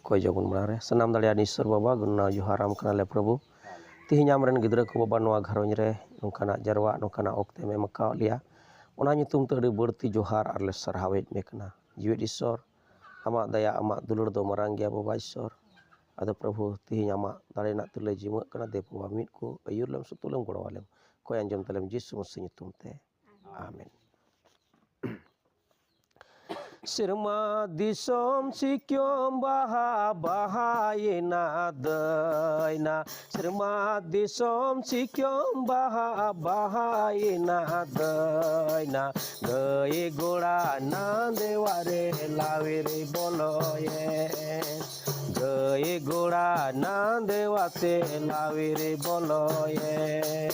koy jogun mare sanam dalian Isor Baba guna joharam kana le Prabu tihinya amren gidra ko Baba noa gharony re nongkana jarwa nongkana okte me makau lia ona nyutum te adi berti johar arle sarhawet mekna jiwit Isor ama daya ama dulur do marang gya Baba Isor ada Prabu tihinya ama dale nak tule jimu kana depo amit ko ayur lem sutulem gorowalem koy anjom telem Yesus Mesih nyutum te amin. Sirma disom sikyom baha bahayena daina Sirma disom sikyom baha bahayena daina Dai goda nandeware lavire boloye Dai goda nandewate lavire boloye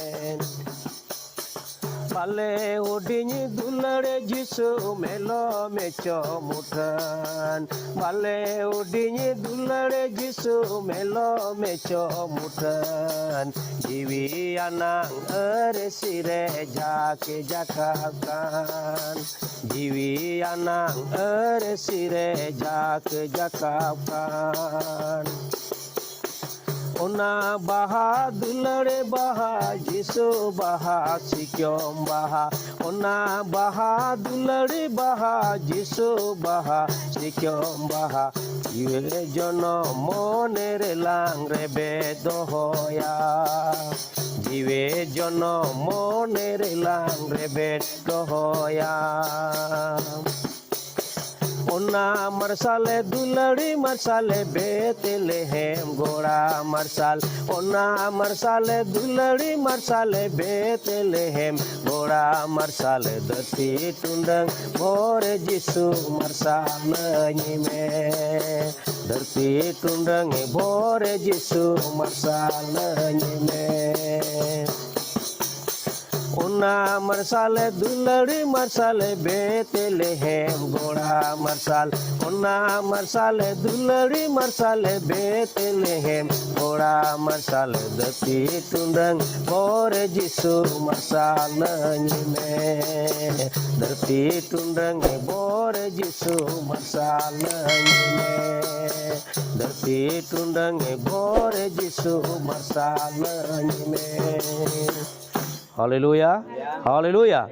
Bale udinyi dulare Jisu melo mecho mutan Bale udinyi dulare Jisu melo mecho mutan Jiwi anang ere sire jake jakakan Jiwi anang ere sire jake jakakan Ona baha dulare baha Jisu baha sikyom baha Ona baha dulare baha Jisu baha sikyom baha Iwe jono monere lang rebe dohoya Jiwe jono monere lang rebe dohoya Ona marsale dulari marsale Betlehem gora marsal Ona marsale dulari marsale Betlehem gora marsale dati tundang bore Jisu marsal menyime dati tundang bore Jisu marsal menyime Ona marsale dulari marsale Betlehem gora marsal Ona marsale dulari marsale Betlehem gora marsale dati tundang bore Jisu marsal nyime dati tundang bore Jisu marsal nyime dati tundang bore Jisu marsal nyime Haleluya, haleluya.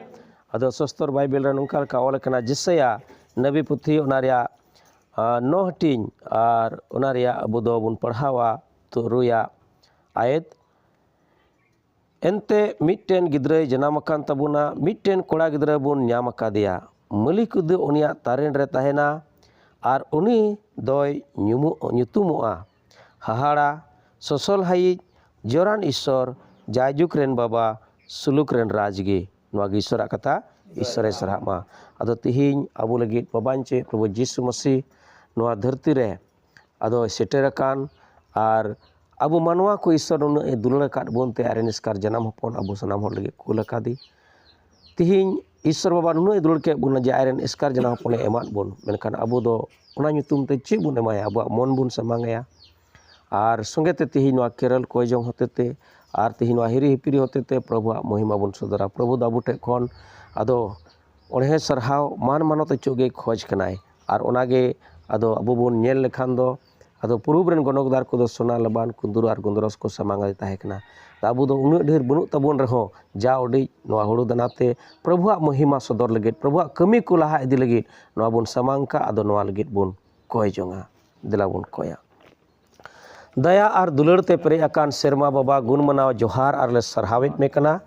Ado sostor Bible ran ungkal ka oleh kena Yesaya Nabi puthi onaria nohting ar onaria abu do bun parhawa tu ruya ayat ente mitten gidrai janamakan tabuna mitten koda gidra bun nyam akadia melikudu unia taren re tahena ar uni doi nyutumua hahara sosol hai joran Isor jajuk ren Baba suluk ren rajgi nuagi Isor kata Isor serahma ado tihing abu lagit babance Prabu Yesus Mesih nua dharti re ado seterakan ar abu manwa ko Isor nu e dulur kat bonte aren skar janam hopon abu sanam hor lagit kula kadi tihing Isor Baba nu e dulur ke bun ja aren skar janam hopon emat bun menkan abu do ona nyutum te chi bun emaya abu mon bun samangaya ar sunge te tihing nua kerel ko jong hotete ar tihin wahiri hipiri hotete Prabu महिमा bun sodora Prabu dabu te khon ado onhe sarhaw man manote choge khoj kanai ar onage ado abu bun nyel lekhan do ado purub ren gonogdar ko do sona laban kundur ar gondros ko samangai tahe kana abu do unuk dher bunuk tabun reho ja odi noa huru danate Prabu महिमा sodor legit Prabu kami ku laha idi legit noa bun samangka ado noa legit bun koy jonga dela bun koya Daya ar dulur te pere akan serma Baba gun manaw johar arle sarhawet mekana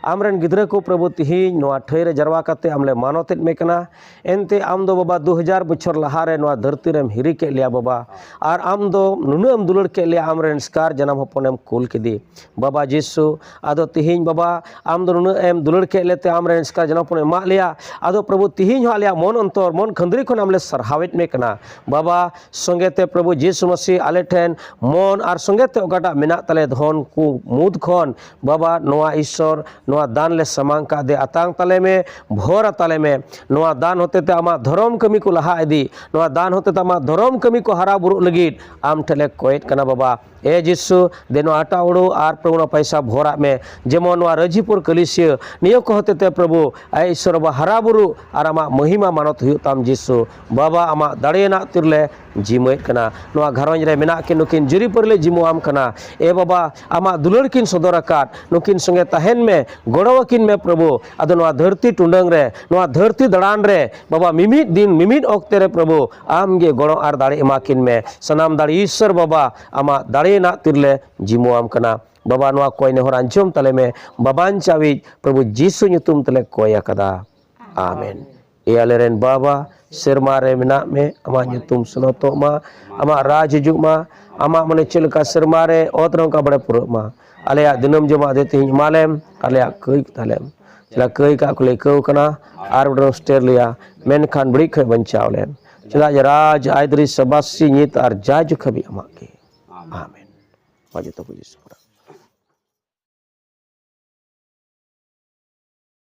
amren gidra ko Prabu tihiñ noa thaire jarwa kate amle manotet mekana ente am do Baba 2000 bochor lahare noa dharti rem hiri ke liya Baba ar am do nunuam dulur ke liya amren skar janam hoponem kul kidi Baba Jesu ado tihiñ Baba am do nunu em dulur ke lete amren skar janam hoponem ma liya ado Prabu tihiñ ho alia mon ontor mon khandri khon amle sarhawet mekana Baba songete Prabu Jesu Mesih ale ten mon ar songete ogata menak tale dhon ku mud khon Baba noa Isor noa दान ले समांग का दे अतांग तले में भोर तले में नोआ दान होते ते आमा धर्म कमी को लहा इदी नोआ दान होते ते आमा धर्म कमी को हरा बुरु लगित आम ठेले कोयत कना बाबा ए जिसु देनो आटा उड़ो आर प्रभु ना पैसा भोरा में जेमन नोआ रजीपुर कलिसिया नियो को होते ते प्रभु ए ईश्वर बा हरा बुरु आर आमा महिमा मानत हुयु ताम जिसु बाबा आमा दाड़े ना तिरले जिमोएद कना नोआ घरंज रे मेना किन नुकिन जुरी परले जिमोआम कना ए बाबा आमा दुलर किन सदर आकाद नुकिन संगे तहन में गड़ोकिन में प्रभु अदो नोआ धरती टुंडंग रे नोआ धरती दड़ान रे बाबा मिमित दिन मिमित ओक्ते रे प्रभु आम गे गड़ो आर दाड़े एमाकिन में सनाम दाड़े ईश्वर बाबा आमा दाड़े ना तिरले जिमोआम कना बाबा नोआ कोई नेहर अंजम तले में बाबान चावी प्रभु जीसु nyutum तले कोया कदा आमेन ए आलेरेन बाबा सेरमा रे मेना में आमा nyutum सनोतो मा आमा राज हिजुग मा आमा मने चलका सेरमा रे ओतरं का बड़े पुर मा आलेया दिनम जमा देती मालेम आलेया कई तालेम चला कई का कुले कौ कना आर बड़ो ऑस्ट्रेलिया मेन खान बड़ी ख बंचावलेम चला राज आयदरी सबासी नित आर जाज खबी आमा के आमेन वाजे तो पुजी सुरा